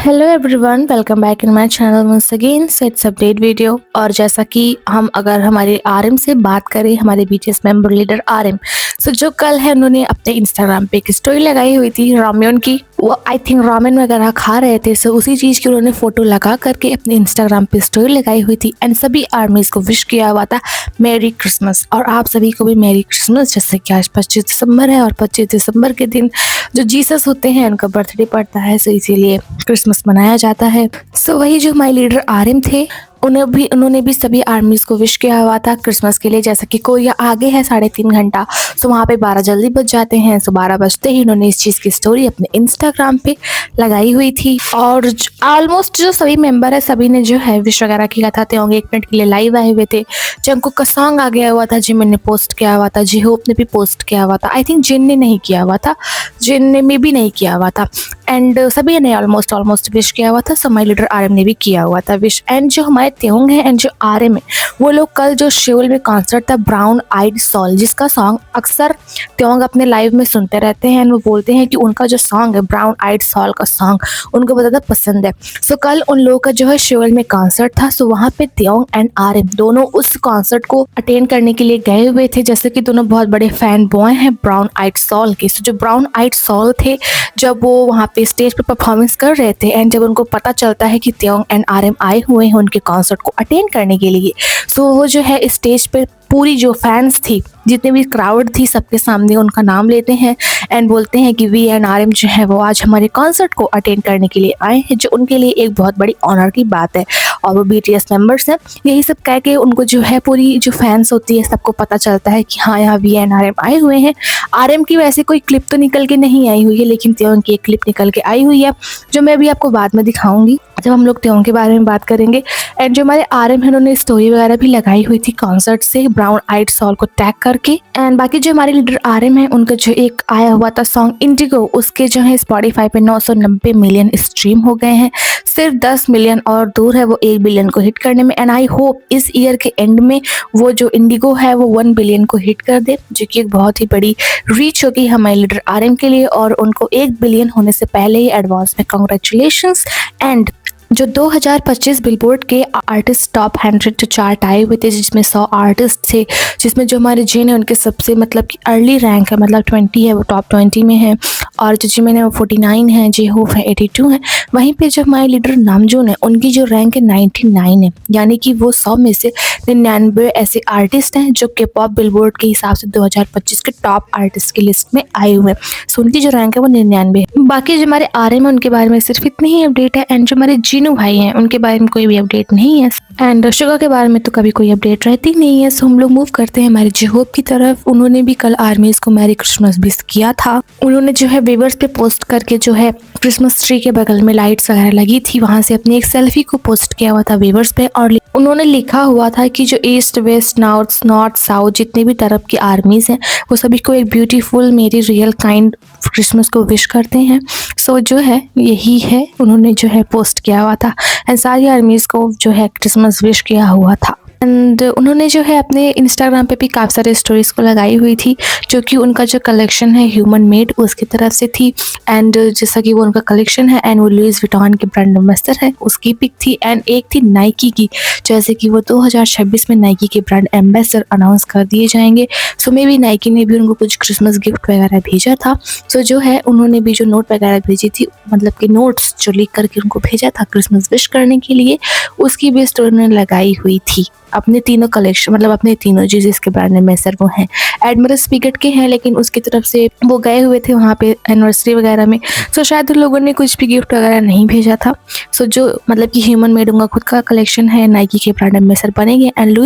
Hello everyone, welcome back in my channel once again. So it's update video. और जैसा कि हम अगर हमारे आरएम से बात करें, हमारे बीटीएस मेंबर लीडर आरएम, सो जो कल है उन्होंने अपने इंस्टाग्राम पे एक स्टोरी लगाई हुई थी रामेन की। वो आई थिंक रामेन वगैरह खा रहे थे, सो उसी चीज़ की उन्होंने फोटो लगा करके अपने इंस्टाग्राम पे स्टोरी लगाई हुई थी एंड सभी आर्मीज को विश किया हुआ था मैरी क्रिसमस। और आप सभी को भी मैरी क्रिसमस। जैसे कि आज 25 दिसंबर है और 25 दिसंबर के दिन जो जीसस होते हैं उनका बर्थडे पड़ता है, सो इसीलिए क्रिसमस मनाया जाता है। सो वही जो हमारे लीडर आरएम थे उन्होंने भी सभी आर्मीज को विश किया हुआ था क्रिसमस के लिए। जैसा कि कोरिया आगे है 3.5 घंटा, सो वहाँ पे 12 जल्दी बज जाते हैं। सो 12 बजते ही उन्होंने इस चीज़ की स्टोरी अपने इंस्टाग्राम पे लगाई हुई थी और ऑलमोस्ट जो सभी मेंबर है सभी ने जो है विश वगैरह किया था। त्योंग 1 मिनट के लिए लाइव आए हुए थे। जंकुक का सॉन्ग आ गया हुआ था, जिमिन ने पोस्ट किया हुआ था, जी होप ने भी पोस्ट किया हुआ था। आई थिंक जिन ने नहीं किया हुआ था, जिन ने में भी नहीं किया हुआ था एंड सभी ने ऑलमोस्ट विश किया हुआ था। सो हमारे लीडर आरएम ने भी किया हुआ था विश। एंड जो हमारे त्योंग है एंड जो आरएम है वो लोग कल जो शेउल में कॉन्सर्ट था ब्राउन आइड सॉल, जिसका सॉन्ग अक्सर त्योंग अपने लाइव में सुनते रहते हैं एंड वो बोलते हैं कि उनका जो सॉन्ग है ब्राउन आइड सॉल का सॉन्ग उनको बहुत ज़्यादा पसंद है। सो कल उन लोगों का जो है शेउल में कॉन्सर्ट था। सो वहाँ पे त्योंग एंड आरएम दोनों उस कॉन्सर्ट को अटेंड करने के लिए गए हुए थे। जैसे कि दोनों बहुत बड़े फैन बॉय हैं ब्राउन आइड सॉल के। सो जो ब्राउन आइड सॉल थे, जब वो वहाँ पे स्टेज पे परफॉर्मेंस कर रहे थे एंड जब उनको पता चलता है कि त्योंग एंड आरएम आए हुए हैं उनके कॉन्सर्ट को अटेंड करने के लिए, सो वो जो है स्टेज पे पूरी जो फैंस थी, जितने भी क्राउड थी, सबके सामने उनका नाम लेते हैं एंड बोलते हैं कि वी एंड आरएम जो है वो आज हमारे कॉन्सर्ट को अटेंड करने के लिए आए हैं, जो उनके लिए एक बहुत बड़ी ऑनर की बात है। और वो बीटीएस मेंबर्स हैं। यही सब कह के उनको जो है पूरी जो फैंस होती है सबको पता चलता है कि हाँ यहाँ वी एंड आरएम आए हुए हैं। आरएम की वैसे कोई क्लिप तो निकल के नहीं आई हुई है, लेकिन त्योंग की एक क्लिप निकल के आई हुई है जो मैं अभी आपको बाद में दिखाऊंगी जब हम लोग त्योंग के बारे में बात करेंगे। एंड जो हमारे आरएम है उन्होंने स्टोरी वगैरह भी लगाई हुई थी कॉन्सर्ट से ब्राउन आइड सॉल को टैग करके। एंड बाकी जो हमारे लीडर आरएम है उनका जो एक आया हुआ था सॉन्ग इंडिगो, उसके जो है स्पॉटिफाई पे 990 मिलियन स्ट्रीम हो गए हैं। सिर्फ 10 मिलियन और दूर है वो 1 बिलियन को हिट करने में। एंड आई होप इस ईयर के एंड में वो जो इंडिगो है वो 1 बिलियन को हिट कर दे, जो कि एक बहुत ही बड़ी रीच होगी हमारे लीडर आरएम के लिए। और उनको 1 बिलियन होने से पहले ही एडवांस में कॉन्ग्रेचुलेशंस। एंड जो 2025 बिलबोर्ड के आर्टिस्ट टॉप 100 चार्ट आए हुए थे, जिसमें 100 आर्टिस्ट थे, जिसमें जो हमारे जिन है उनके सबसे मतलब कि अर्ली रैंक है, मतलब 20 है, वो टॉप 20 में है। और जो जिमिन है वो 49 है, जे होप है 82 है। वहीं पे जो हमारे लीडर नामजून है उनकी जो रैंक है 99 है, यानी कि वो 100 में से 99 ऐसे आर्टिस्ट हैं जो के पॉप बिलबोर्ड के हिसाब से 2025 के टॉप आर्टिस्ट की लिस्ट में आए हुए हैं। सो उनकी जो रैंक है वो 99 है। बाकी जो हमारे आरएम है उनके बारे में सिर्फ इतनी ही अपडेट है। एंड जो हमारे जीनू भाई हैं उनके बारे में कोई भी अपडेट नहीं है। एंड शुगा के बारे में तो कभी कोई अपडेट रहती नहीं है। सो हम लोग मूव करते हैं हमारे जे होप की तरफ। उन्होंने भी कल आर्मीज को मैरी क्रिसमस विश किया था। उन्होंने जो है वेवर्स पे पोस्ट करके जो है क्रिसमस ट्री के बगल में लाइट्स वगैरह लगी थी, वहां से अपनी एक सेल्फी को पोस्ट किया हुआ था वेवर्स पे। और उन्होंने लिखा हुआ था कि जो ईस्ट वेस्ट नॉर्थ साउथ जितने भी तरफ की आर्मीज हैं वो सभी को एक ब्यूटीफुल मेरी रियल काइंड क्रिसमस को विश करते हैं। सो जो है यही है उन्होंने जो है पोस्ट किया हुआ था एंड सारी आर्मीज को जो है क्रिसमस विश किया हुआ था। एंड उन्होंने जो है अपने इंस्टाग्राम पे भी काफ़ी सारे स्टोरीज को लगाई हुई थी, जो कि उनका जो कलेक्शन है ह्यूमन मेड उसकी तरफ से थी। एंड जैसा कि वो उनका कलेक्शन है एंड वो लुइस विटॉन के ब्रांड एम्बेसडर है, उसकी पिक थी। एंड एक थी नाइकी की, जैसे कि वो 2026 में नाइकी के ब्रांड एम्बेसडर अनाउंस कर दिए जाएंगे। सो मे बी नाइकी ने भी उनको कुछ क्रिसमस गिफ्ट वगैरह भेजा था। सो जो है उन्होंने भी जो नोट वगैरह भेजी थी, मतलब कि नोट्स जो लिख करके उनको भेजा था क्रिसमस विश करने के लिए, उसकी भी स्टोरी उन्होंने लगाई हुई थी अपने तीनों कलेक्शन, मतलब अपने तीनों जो जिसके ब्रांड एम्बेसडर वो हैं एडमिरल स्पिगट के हैं, लेकिन उसकी तरफ से वो गए हुए थे वहाँ पे एनिवर्सरी वगैरह में। सो शायद उन लोगों ने कुछ भी गिफ्ट वगैरह नहीं भेजा था। सो जो मतलब कि ह्यूमन मेड उनका खुद का कलेक्शन है, नाइकी के ब्रांड एम्बेसडर बनेंगे एंड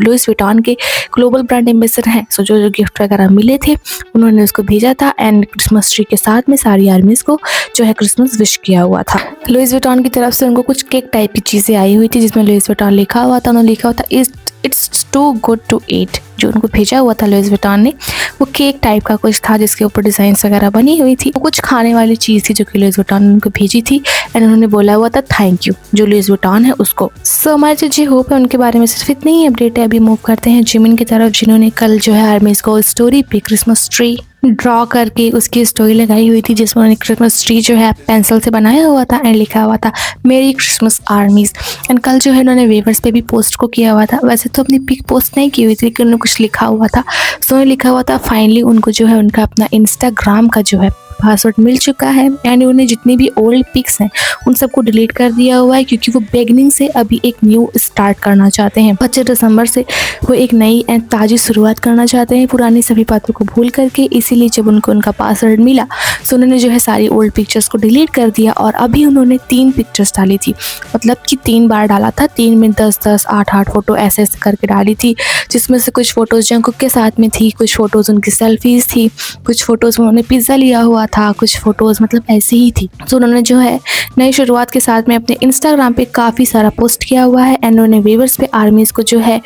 लुइस विटॉन के ग्लोबल ब्रांड एम्बेसडर हैं। सो जो गिफ्ट वगैरह मिले थे उन्होंने उसको भेजा था एंड क्रिसमस ट्री के साथ में सारी आर्मीज को जो है क्रिसमस विश किया हुआ था। लुइस विटॉन की तरफ से उनको कुछ केक टाइप की चीज़ें आई हुई थी जिसमें लुइस विटॉन लिखा हुआ था। उन्होंने लिखा हुआ था it's too good to eat. जो उनको भेजा हुआ था लुइस विटॉन ने वो केक टाइप का कुछ था जिसके ऊपर डिज़ाइंस वगैरह बनी हुई थी। वो कुछ खाने वाली चीज़ थी जो कि लुइस विटॉन ने उनको भेजी थी एंड उन्होंने बोला हुआ था थैंक यू जो लुइस विटॉन है उसको। सो हमारे जो जी होप है उनके बारे में सिर्फ इतनी ही अपडेट है। अभी मूव करते हैं जिमिन की तरफ, जिन्होंने कल जो है आर्मीज को स्टोरी पे क्रिसमस ट्री ड्रॉ करके उसकी स्टोरी लगाई हुई थी जिसमें उन्होंने क्रिसमस ट्री जो है पेंसिल से बनाया हुआ था एंड लिखा हुआ था मेरी क्रिसमस आर्मीज़। एंड कल जो है उन्होंने वेवर्स पे भी पोस्ट को किया हुआ था। वैसे तो अपनी पिक पोस्ट नहीं की हुई थी लेकिन उन्होंने कुछ लिखा हुआ था। सो उन्हें लिखा हुआ था फाइनली उनको जो है उनका अपना इंस्टाग्राम का जो है पासवर्ड मिल चुका है एंड उन्हें जितनी भी ओल्ड पिक्स हैं उन सबको डिलीट कर दिया हुआ है क्योंकि वो बिगनिंग से अभी एक न्यू स्टार्ट करना चाहते हैं। 25 दिसंबर से वो एक नई एंड ताज़ी शुरुआत करना चाहते हैं पुरानी सभी बातों को भूल करके। इसीलिए जब उनको उनका पासवर्ड मिला तो उन्होंने जो है सारी ओल्ड पिक्चर्स को डिलीट कर दिया और अभी उन्होंने 3 पिक्चर्स डाली थी, मतलब कि 3 बार डाला था, 3 में 10-10 8-8 फ़ोटो ऐसे करके डाली थी जिसमें से कुछ फ़ोटोज़ जंकुक के साथ में थी, कुछ फ़ोटोज़ उनकी सेल्फीज़ थी, कुछ फ़ोटोज़ में उन्होंने पिज़्ज़ा लिया हुआ था, कुछ फ़ोटोज़ मतलब ऐसे ही थी। तो उन्होंने जो है नई शुरुआत के साथ में अपने इंस्टाग्राम पे काफ़ी सारा पोस्ट किया हुआ है एंड उन्होंने व्यूअर्स पे आर्मीज़ को जो है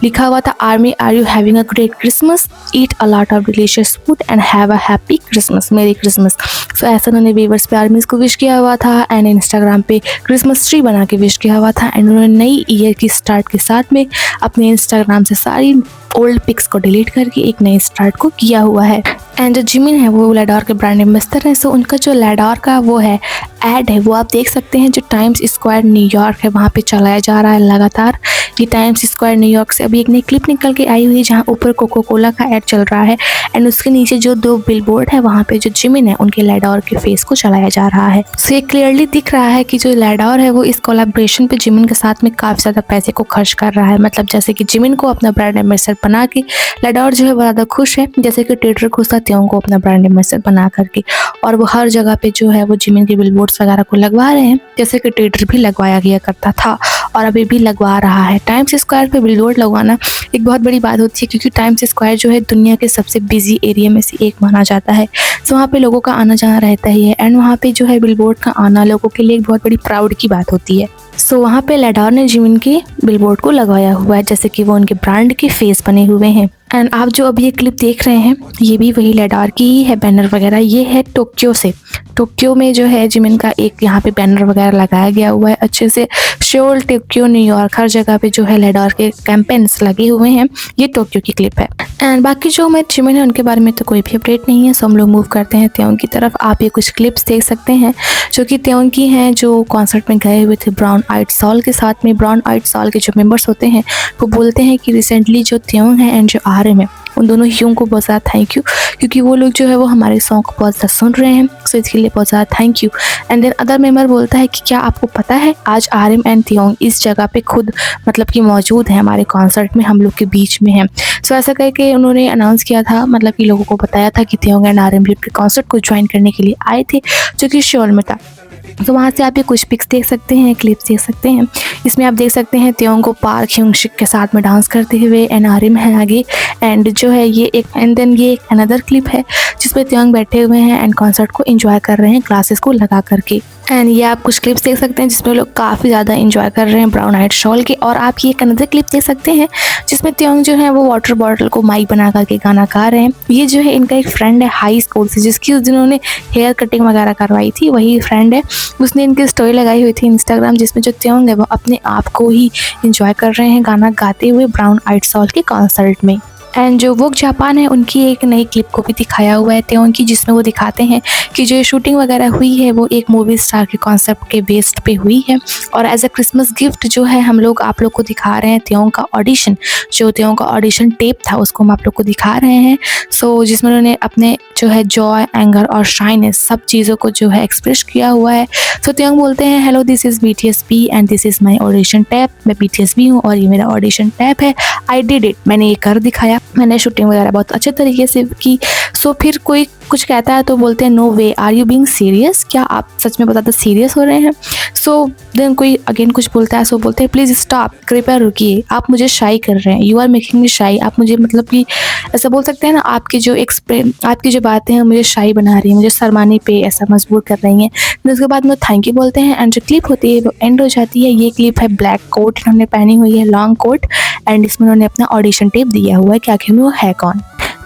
लिखा हुआ था army are you having a great Christmas, eat a lot of delicious food and have a happy Christmas, merry Christmas. So ऐसा उन्होंने व्यूअर्स पे आर्मीज़ को विश किया हुआ था एंड इंस्टाग्राम पे क्रिसमस ट्री बना के विश किया हुआ था एंड उन्होंने नई ईयर की स्टार्ट के साथ में अपने इंस्टाग्राम से सारी ओल्ड पिक्स को डिलीट करके एक नए स्टार्ट को किया हुआ है। एंड जो जिमिन है वो लैडोर के ब्रांड एम्बेसडर हैं। सो उनका जो लैडोर का वो है ऐड है वो आप देख सकते हैं जो टाइम्स स्क्वायर न्यूयॉर्क है वहाँ पे चलाया जा रहा है लगातार। ये टाइम्स स्क्वायर न्यूयॉर्क से अभी एक नई क्लिप निकल के आई हुई है जहाँ ऊपर कोको कोला का ऐड चल रहा है एंड उसके नीचे जो 2 बिलबोर्ड है वहाँ पे जो जिमिन है उनके लैडोर के फेस को चलाया जा रहा है। सो ये क्लियरली दिख रहा है कि जो लैडोर है वो इस कोलैबोरेशन पे जिमिन के साथ में काफ़ी ज़्यादा पैसे को खर्च कर रहा है। मतलब जैसे कि जिमिन को अपना ब्रांड एम्बेसडर बना के लैडोर जो है ज़्यादा खुश है, जैसे कि ट्विटर खुश था त्यों को अपना ब्रांड एम्बेसडर बना करके, और वो हर जगह पे जो है वो जिमिन के बिलबोर्ड्स वगैरह को लगवा रहे हैं जैसे कि ट्विटर भी लगवाया गया करता था और अभी भी लगवा रहा है। टाइम्स स्क्वायर पे बिलबोर्ड लगवाना एक बहुत बड़ी बात होती है क्योंकि टाइम्स स्क्वायर जो है दुनिया के सबसे बिजी एरिया में से एक माना जाता है। तो वहाँ पे लोगों का आना जाना रहता ही है एंड वहाँ पे जो है बिलबोर्ड का आना लोगों के लिए एक बहुत बड़ी प्राउड की बात होती है। सो वहाँ पे लैडोर ने जिमिन के बिलबोर्ड को लगवाया हुआ है जैसे कि वो उनके ब्रांड के फेस बने हुए हैं। एंड आप जो अभी ये क्लिप देख रहे हैं ये भी वही लैडोर की ही है बैनर वगैरह। ये है टोक्यो से, टोक्यो में जो है जिमिन का एक यहाँ पे बैनर वगैरह लगाया गया हुआ है अच्छे से। शोल, टोक्यो, न्यूयॉर्क हर जगह पे जो है लैडोर के कैंपेन्स लगे हुए हैं। ये टोक्यो की क्लिप है एंड बाकी जो हमारे जिमिन है उनके बारे में तो कोई भी अपडेट नहीं है। सो हम लोग मूव करते हैं त्यों की तरफ। आप ये कुछ क्लिप्स देख सकते हैं जो कि त्यों की हैं जो कॉन्सर्ट में गए हुए थे ब्राउन आइड सॉल के साथ में। ब्राउन आइड सॉल के जो मेंबर्स होते हैं वो बोलते हैं कि रिसेंटली जो त्यों है एंड जो आरएम है उन दोनों ह्यूम को बहुत ज़्यादा थैंक यू क्योंकि वो लोग जो है वो हमारे सॉन्ग को बहुत ज़्यादा सुन रहे हैं। सो इसके लिए बहुत ज़्यादा thank you. And then other member बोलता है कि क्या आपको पता है आज आरएम एंड त्यों इस जगह पे खुद मतलब कि मौजूद है हमारे कॉन्सर्ट में, हम लोग के बीच में हैं। सो ऐसा करके उन्होंने अनाउंस किया था, मतलब कि लोगों को बताया था कि त्यों एंड आरएम भी कॉन्सर्ट को ज्वाइन करने के लिए आए थे जो कि शोल में था। तो वहाँ से आप ये कुछ पिक्स देख सकते हैं, क्लिप्स देख सकते हैं। इसमें आप देख सकते हैं त्यों को पार्क ह्यूंग शिक के साथ में डांस करते हुए एंड आरएम है आगे एंड जो है ये एक एंड देन ये एक अनदर क्लिप है जिसमें त्यों बैठे हुए हैं एंड कॉन्सर्ट को एंजॉय कर रहे हैं ग्लासेस को लगा करके। एंड ये आप कुछ क्लिप्स देख सकते हैं जिसमें लोग काफ़ी ज़्यादा एंजॉय कर रहे हैं ब्राउन आइड शॉल के। और आप ये एक अनदर क्लिप देख सकते हैं जिसमें त्यों जो है वो वाटर बॉटल को माइक बना करके गाना गा रहे हैं। ये जो है इनका एक फ्रेंड है हाई स्कूल से जिसकी उस दिन उन्होंने हेयर कटिंग वगैरह करवाई थी, वही फ्रेंड है। उसने इनकी स्टोरी लगाई हुई थी इंस्टाग्राम जिसमें जो त्यों है वो अपने आप को ही एंजॉय कर रहे हैं गाना गाते हुए ब्राउन आइड शॉल के कॉन्सर्ट में। एंड जो वोग जापान है उनकी एक नई क्लिप को भी दिखाया हुआ है त्यों की जिसमें वो दिखाते हैं कि जो शूटिंग वगैरह हुई है वो एक मूवी स्टार के कॉन्सेप्ट के बेस्ड पे हुई है और एज अ क्रिसमस गिफ्ट जो है हम लोग आप लोग को दिखा रहे हैं त्यों का ऑडिशन, जो त्यों का ऑडिशन टेप था उसको हम आप लोग को दिखा रहे हैं। सो जिसमें उन्होंने अपने जो है जॉय, एंगर और शाइनेस सब चीज़ों को जो है एक्सप्रेस किया हुआ है। सो त्यों बोलते हैं hello this is BTS B and this is my audition tap. मैं BTS B हूँ और ये मेरा ऑडिशन टैप है। आई डिड इट, मैंने ये कर दिखाया, मैंने शूटिंग वगैरह बहुत अच्छे तरीके से की। सो फिर कोई कुछ कहता है तो बोलते हैं no way are you being serious, क्या आप सच में बताते सीरियस हो रहे हैं। सो देन कोई अगेन कुछ बोलता है, सो बोलते हैं प्लीज़ स्टॉप, कृपया रुकिए, आप मुझे शाई कर रहे हैं, यू आर मेकिंग मी शाई। आप मुझे मतलब कि ऐसा बोल सकते हैं ना, आपकी जो बातें हैं मुझे शाई बना रही है, मुझे शर्माने पे ऐसा मजबूर कर रही हैं। फिर उसके बाद में थैंक यू बोलते हैं एंड जो क्लिप होती है वो एंड हो जाती है। ये क्लिप है ब्लैक कोट इन्होंने पहनी हुई है, लॉन्ग कोट एंड इसमें उन्होंने अपना ऑडिशन टेप दिया हुआ है कि आखिर में वो है कौन।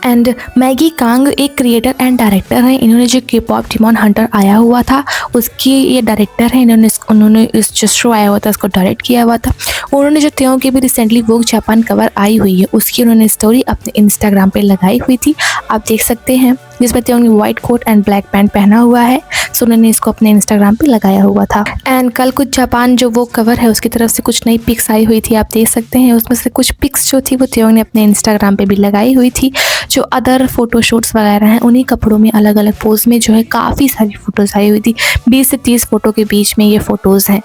एंड मैगी कांग एक क्रिएटर एंड डायरेक्टर हैं। इन्होंने जो K-pop डिमॉन हंटर आया हुआ था उसकी ये डायरेक्टर हैं। उन्होंने इस जो शो आया हुआ था उसको डायरेक्ट किया हुआ था। उन्होंने जो त्यों की भी recently Vogue Japan cover I हुई है उसकी उन्होंने स्टोरी अपने इंस्टाग्राम पे लगाई हुई थी, आप देख सकते हैं। जिसमें त्योंग ने white coat and black pant पहना हुआ है। सो उन्होंने इसको अपने इंस्टाग्राम पे लगाया हुआ था। एंड कल कुछ जापान जो वो कवर है उसकी तरफ से कुछ नई पिक्स आई हुई थी, आप देख सकते हैं। उसमें से कुछ पिक्स जो थी वो त्योंग ने अपने इंस्टाग्राम पे भी लगाई हुई थी। जो अदर फोटोशूट्स वगैरह हैं उन्हीं कपड़ों में अलग अलग पोज में जो है काफ़ी सारी फ़ोटोज़ आई हुई थी। 20 से 30 फ़ोटो के बीच में ये फ़ोटोज़ हैं।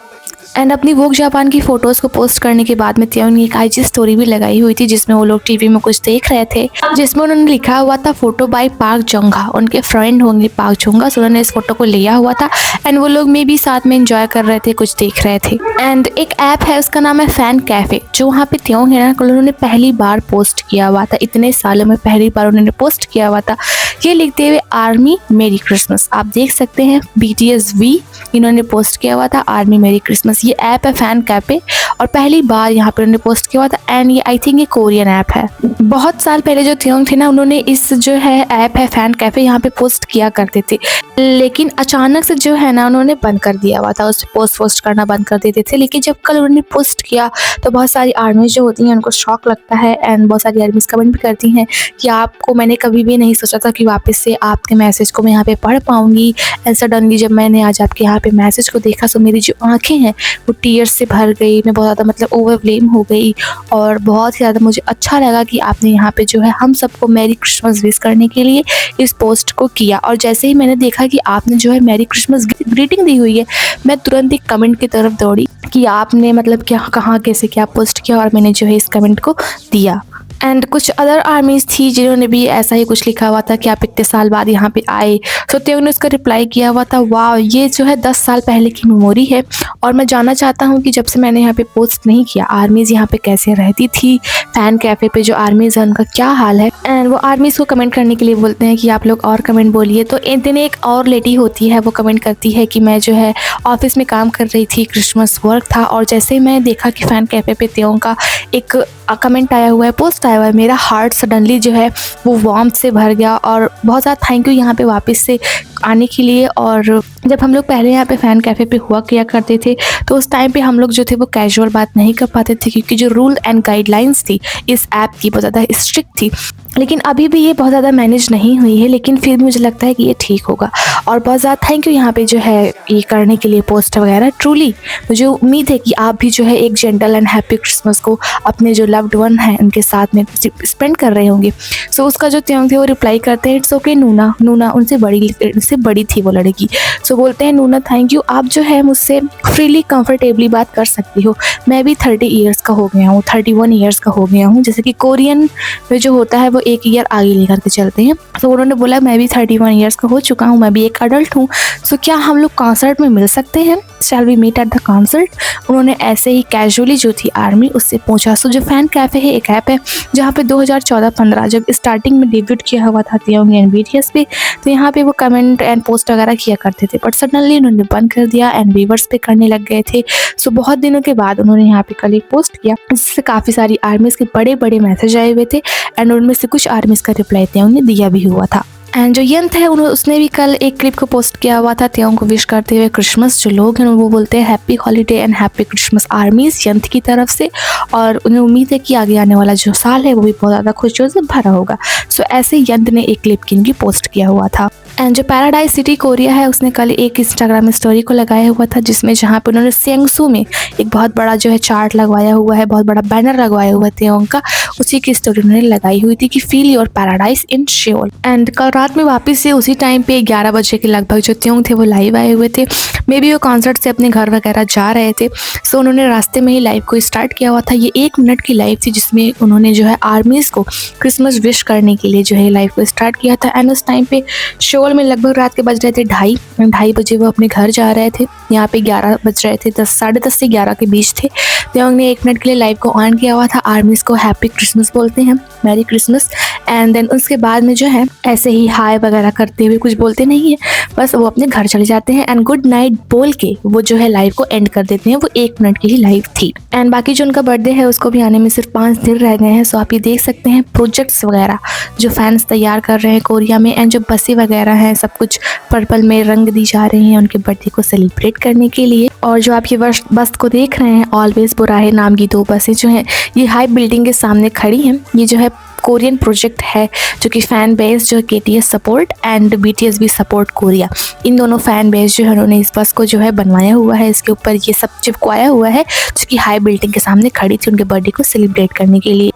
एंड अपनी वोग जापान की फ़ोटोज़ को पोस्ट करने के बाद में त्योंग ने एक IG स्टोरी भी लगाई हुई थी, जिसमें वो लोग टीवी में कुछ देख रहे थे, जिसमें उन्होंने लिखा हुआ था फोटो बाय पार्क जोंगा। उनके फ्रेंड होंगे पार्क जोंगा, सो उन्होंने इस फोटो को लिया हुआ था एंड वो लोग में भी साथ में एंजॉय कर रहे थे, कुछ देख रहे थे। एंड एक ऐप है उसका नाम है फैन कैफ़े, जो वहाँ पे त्योंग है ना कल उन्होंने पहली बार पोस्ट किया हुआ था। इतने सालों में पहली बार उन्होंने पोस्ट किया हुआ था ये लिखते हुए आर्मी मेरी क्रिसमस। आप देख सकते हैं BTSV इन्होंने पोस्ट किया हुआ था आर्मी मेरी क्रिसमस। ये ऐप है फैन कैफे और पहली बार यहाँ पे उन्होंने पोस्ट किया हुआ था। एंड ये आई थिंक ये कोरियन ऐप है। बहुत साल पहले जो त्योंग थे ना उन्होंने इस जो है ऐप है फैन कैफे यहाँ पे पोस्ट किया करते थे, लेकिन अचानक से जो है ना उन्होंने बंद कर दिया हुआ था, उस पोस्ट करना बंद कर देते थे। लेकिन जब कल उन्होंने पोस्ट किया तो बहुत सारी आर्मीज जो होती हैं उनको शौक लगता है एंड बहुत सारी आर्मीज कमेंट भी करती हैं कि आपको मैंने कभी भी नहीं सोचा था कि वापस से आपके मैसेज को मैं यहाँ पे पढ़ पाऊंगी। एंड सडनली जब मैंने आज आपके यहाँ पे मैसेज को देखा तो मेरी जो आंखें हैं वो टीयर्स से भर गई। मैं बहुत ज़्यादा मतलब ओवरव्लेम हो गई और बहुत ही ज़्यादा मुझे अच्छा लगा कि आपने यहाँ पे जो है हम सबको मैरी क्रिसमस विश करने के लिए इस पोस्ट को किया। और जैसे ही मैंने देखा कि आपने जो है मैरी क्रिसमस ग्रीटिंग दी हुई है, मैं तुरंत एक कमेंट की तरफ दौड़ी कि आपने मतलब क्या कहाँ कैसे क्या पोस्ट किया, और मैंने जो है इस कमेंट को दिया। एंड कुछ अदर आर्मीज थी जिन्होंने भी ऐसा ही कुछ लिखा हुआ था कि आप इतने साल बाद यहाँ पे आए। तो त्योंग ने उसका रिप्लाई किया हुआ था, वाह ये जो है 10 साल पहले की मेमोरी है और मैं जानना चाहता हूँ कि जब से मैंने यहाँ पे पोस्ट नहीं किया आर्मीज़ यहाँ पे कैसे रहती थी। फैन कैफ़े पे जो आर्मीज़ है उनका क्या हाल है। एंड वो आर्मीज़ को कमेंट करने के लिए बोलते हैं कि आप लोग और कमेंट बोलिए। तो एक दिन एक और लेडी होती है वो कमेंट करती है कि मैं जो है ऑफिस में काम कर रही थी, क्रिसमस वर्क था, और जैसे मैं देखा कि फ़ैन कैफ़े पे त्योंग का एक कमेंट आया हुआ है, पोस्ट आया हुआ है, मेरा हार्ट सडनली जो है वो वार्मथ से भर गया और बहुत ज़्यादा थैंक यू यहाँ पे वापस से आने के लिए। और जब हम लोग पहले यहाँ पे फ़ैन कैफ़े पे हुआ किया करते थे तो उस टाइम पे हम लोग जो थे वो कैजुअल बात नहीं कर पाते थे, क्योंकि जो रूल एंड गाइडलाइंस थी इस ऐप की बहुत ज़्यादा स्ट्रिक्ट थी। लेकिन अभी भी ये बहुत ज़्यादा मैनेज नहीं हुई है, लेकिन फिर मुझे लगता है कि ये ठीक होगा। और बहुत ज़्यादा थैंक यू यहाँ पे जो है ये करने के लिए पोस्ट वगैरह। ट्रूली मुझे उम्मीद है कि आप भी जो है एक जेंटल एंड हैप्पी क्रिसमस को अपने जो लव्ड वन हैं उनके साथ में स्पेंड कर रहे होंगे। सो उसका जो त्योंग थे वो रिप्लाई करते हैं, इट्स ओके नूना। नूना उनसे बड़ी थी वो लड़की। सो बोलते हैं, नूना थैंक यू, आप जो है मुझसे फ्रीली कंफर्टेबली बात कर सकती हो। मैं भी 30 ईयर्स का हो गया हूँ, 31 ईयर्स का हो गया हूँ। जैसे कि कोरियन में जो होता है वो 1 ईयर आगे लेकर के चलते हैं। तो उन्होंने बोला मैं भी 31 ईयर्स का हो चुका हूँ, मैं भी एक अडल्ट हूँ। सो क्या हम लोग कॉन्सर्ट में मिल सकते हैं? Shall we meet at the concert? उन्होंने ऐसे ही कैजुअली जो थी आर्मी उससे पूछा। सो जो फैन कैफ़े है एक ऐप है जहाँ पे 2014-15 जब स्टार्टिंग में डेब्यूट किया हुआ था त्योंग एंड BTS पे, तो यहाँ पे वो कमेंट एंड पोस्ट वगैरह किया करते थे, बट सडनली उन्होंने बंद कर दिया एंड व्यूअर्स पे करने लग गए थे। सो बहुत दिनों के बाद उन्होंने यहाँ पे कल एक पोस्ट किया जिससे काफ़ी सारी आर्मीज़ के बड़े बड़े मैसेज आए हुए थे एंड उनमें से कुछ आर्मीज़ का रिप्लाई त्योंग ने दिया भी हुआ था। एंड जो यंत है उसने भी कल एक क्लिप को पोस्ट किया हुआ था त्योंग को विश करते हुए। क्रिसमस जो लोग हैं वो बोलते हैं happy holiday and happy Christmas armies यंत की तरफ से, और उन्हें उम्मीद है कि आगे आने वाला जो साल है वो भी बहुत ज़्यादा खुशियों से भरा होगा। सो ऐसे यंत ने एक क्लिप की पोस्ट किया हुआ था। एंड जो पैराडाइज सिटी कोरिया है उसने कल एक इंस्टाग्राम स्टोरी को लगाया हुआ था जिसमें जहाँ पे उन्होंने सेंगसू में एक बहुत बड़ा जो है चार्ट लगवाया हुआ है, बहुत बड़ा बैनर लगवाया हुआ है त्योंग का, उसी की स्टोरी उन्होंने लगाई हुई थी कि feel your paradise in Seoul. And कल रात में वापस से उसी टाइम पे 11 बजे के लगभग जो त्योंग थे वो लाइव आए हुए थे। मे बी वो कॉन्सर्ट से अपने घर वगैरह जा रहे थे। सो उन्होंने रास्ते में ही लाइव को स्टार्ट किया हुआ था। ये 1 मिनट की लाइव थी जिसमें उन्होंने जो है आर्मीज़ को क्रिसमस विश करने के लिए जो है लाइव को स्टार्ट किया था। एंड उस टाइम पे सियोल में लगभग रात के बज रहे थे 2:30 बजे वो अपने घर जा रहे थे। यहाँ पे 11 बज रहे थे, 10 से 11 के बीच थे। त्योंग ने 1 मिनट के लिए लाइव को ऑन किया हुआ था। आर्मीज़ को हैप्पी क्रिसमस बोलते हैं, मैरी क्रिसमस। एंड देन उसके बाद में जो है ऐसे ही हाय वगैरह करते हुए कुछ बोलते नहीं है, बस वो अपने घर चले जाते हैं एंड गुड नाइट बोल के वो जो है लाइव को एंड कर देते हैं। वो 1 मिनट की ही लाइव थी। एंड बाकी जो उनका बर्थडे है उसको भी आने में सिर्फ 5 दिन रह गए हैं। सो आप ये देख सकते हैं प्रोजेक्ट्स वगैरह जो फैंस तैयार कर रहे हैं कोरिया में, एंड जो बसें वगैरह हैं सब कुछ पर्पल में रंग दी जा रही हैं उनके बर्थडे को सेलिब्रेट करने के लिए। और जो आप ये बस को देख रहे हैं ऑलवेज बुरा है नाम की 2 बसें जो हैं ये हाई बिल्डिंग के सामने खड़ी हैं। ये जो है कोरियन प्रोजेक्ट है जो कि फ़ैन बेस जो KTS सपोर्ट एंड BTS भी सपोर्ट कोरिया, इन दोनों फ़ैन बेस जो है उन्होंने इस बस को जो है बनवाया हुआ है। इसके ऊपर ये सब चिपकवाया हुआ है जो कि हाई बिल्डिंग के सामने खड़ी थी उनके बर्थडे को सेलिब्रेट करने के लिए।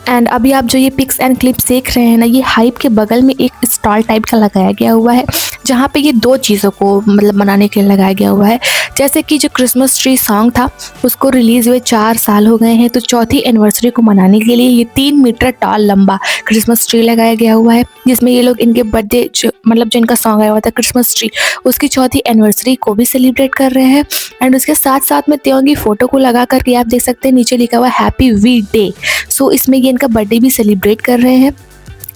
एंड अभी आप जो ये पिक्स एंड क्लिप्स देख रहे हैं ना, ये हाइप के बगल में एक स्टॉल टाइप का लगाया गया हुआ है जहाँ पे ये दो चीज़ों को मतलब बनाने के लिए लगाया गया हुआ है। जैसे कि जो क्रिसमस ट्री सॉन्ग था उसको रिलीज़ हुए 4 साल हो गए हैं, तो चौथी एनिवर्सरी को मनाने के लिए ये 3 मीटर टॉल लंबा क्रिसमस ट्री लगाया गया हुआ है, जिसमें ये लोग इनके बर्थडे जो मतलब जो इनका सॉन्ग आया हुआ था क्रिसमस ट्री, उसकी चौथी एनिवर्सरी को भी सेलिब्रेट कर रहे हैं। एंड उसके साथ साथ में त्यों की फ़ोटो को लगा करके आप देख सकते हैं नीचे लिखा हुआ हैप्पी वी डे। सो इसमें ये इनका बर्थडे भी सेलिब्रेट कर रहे हैं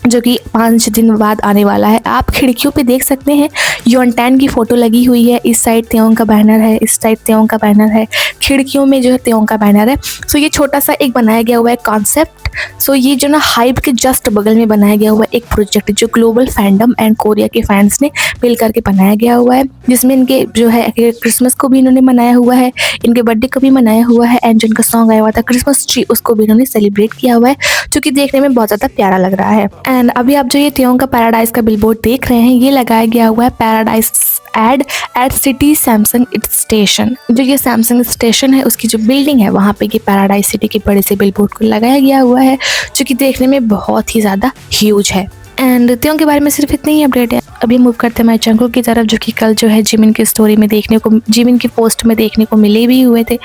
जो कि 5 दिन बाद आने वाला है। आप खिड़कियों पे देख सकते हैं योनटैन की फ़ोटो लगी हुई है, इस साइड त्यों का बैनर है, इस साइड त्यों का बैनर है, खिड़कियों में जो है त्यों का बैनर है। सो ये छोटा सा एक बनाया गया हुआ है कॉन्सेप्ट। सो ये जो ना हाइप के जस्ट बगल में बनाया गया हुआ एक प्रोजेक्ट जो ग्लोबल फैंडम एंड कोरिया के फैंस ने मिल करके बनाया गया हुआ है, जिसमें इनके जो है क्रिसमस को भी इन्होंने मनाया हुआ है, इनके बर्थडे को भी मनाया हुआ है, एंड जिनका सॉन्ग आया हुआ था क्रिसमस ट्री उसको भी इन्होंने सेलिब्रेट किया हुआ है, जो कि देखने में बहुत ज़्यादा प्यारा लग रहा है। एंड अभी आप जो ये त्यों का पैराडाइज का बिलबोर्ड देख रहे हैं, ये लगाया गया हुआ है paradise ad at city Samsung station. जो ये सैमसंग स्टेशन है उसकी जो बिल्डिंग है वहाँ पे ये पैराडाइज सिटी के बड़े से बिलबोर्ड को लगाया गया हुआ है, जो कि देखने में बहुत ही ज़्यादा ह्यूज है। एंड त्यों के बारे में सिर्फ इतनी ही अपडेट है। अभी मूव करते हैं हमारे जंगकुक की तरफ, जो कि कल जो है जिमिन की स्टोरी में देखने को, जिमिन की पोस्ट में देखने को मिले भी हुए थे।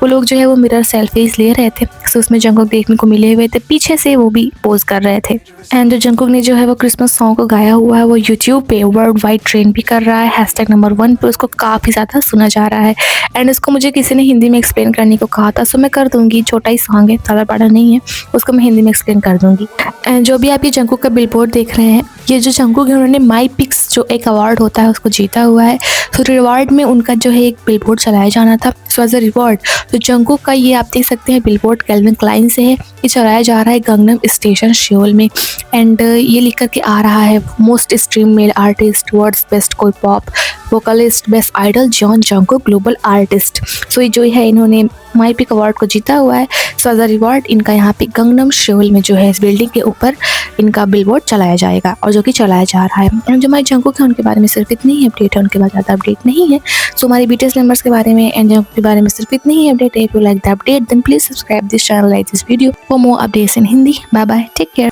वो लोग जो है वो मिरर सेल्फीज ले रहे थे, सो उसमें जंगकुक देखने को मिले हुए थे, पीछे से वो भी पोज कर रहे थे। एंड जो जंगकुक ने जो है वो क्रिसमस सॉन्ग को गाया हुआ है, वो यूट्यूब पे वर्ल्ड वाइड ट्रेंड भी कर रहा है, हैशटैग नंबर 1 पे उसको काफ़ी ज़्यादा सुना जा रहा है। एंड इसको मुझे किसी ने हिंदी में एक्सप्लेन करने को कहा था, सो मैं कर दूँगी, छोटा ही सॉन्ग है, ज़्यादा बड़ा नहीं है, उसको मैं हिंदी में एक्सप्लेन कर दूँगी। एंड जो भी आप ये जंगकुक का बिलबोर्ड देख रहे हैं, ये जो जंगकुक है उन्होंने माई पिक्स जो एक अवार्ड होता है उसको जीता हुआ है। तो रिवॉर्ड में उनका जो है एक बिलबोर्ड चलाया जाना था, सो एज अ रिवॉर्ड तो जंगकुक का ये आप देख सकते हैं बिलबोर्ड कैल्विन क्लाइन से है, ये चलाया जा रहा है गंगनम स्टेशन सियोल में। एंड ये लिख करके आ रहा है most stream male artist, world's best कोई pop vocalist, best idol Jeon Jungkook global artist. So ये जो है इन्होंने माई पिक अवार्ड को जीता हुआ है, सो एज अ रिवॉर्ड इनका यहाँ पे गंगनम सियोल में जो है इस बिल्डिंग के ऊपर इनका बिलबोर्ड चलाया जाएगा, और जो कि चलाया जा रहा है। एंड जो हमारे जंगकुक है उनके बारे में सिर्फ इतनी ही अपडेट है, उनके बाद ज़्यादा अपडेट नहीं है। सो हमारे BTS मेंबर्स के बारे में एंड जंगकुक के बारे में सिर्फ इतनी ही अपडेट है। If you like the update then please subscribe this channel, like this video for more updates in Hindi. Bye bye, take care.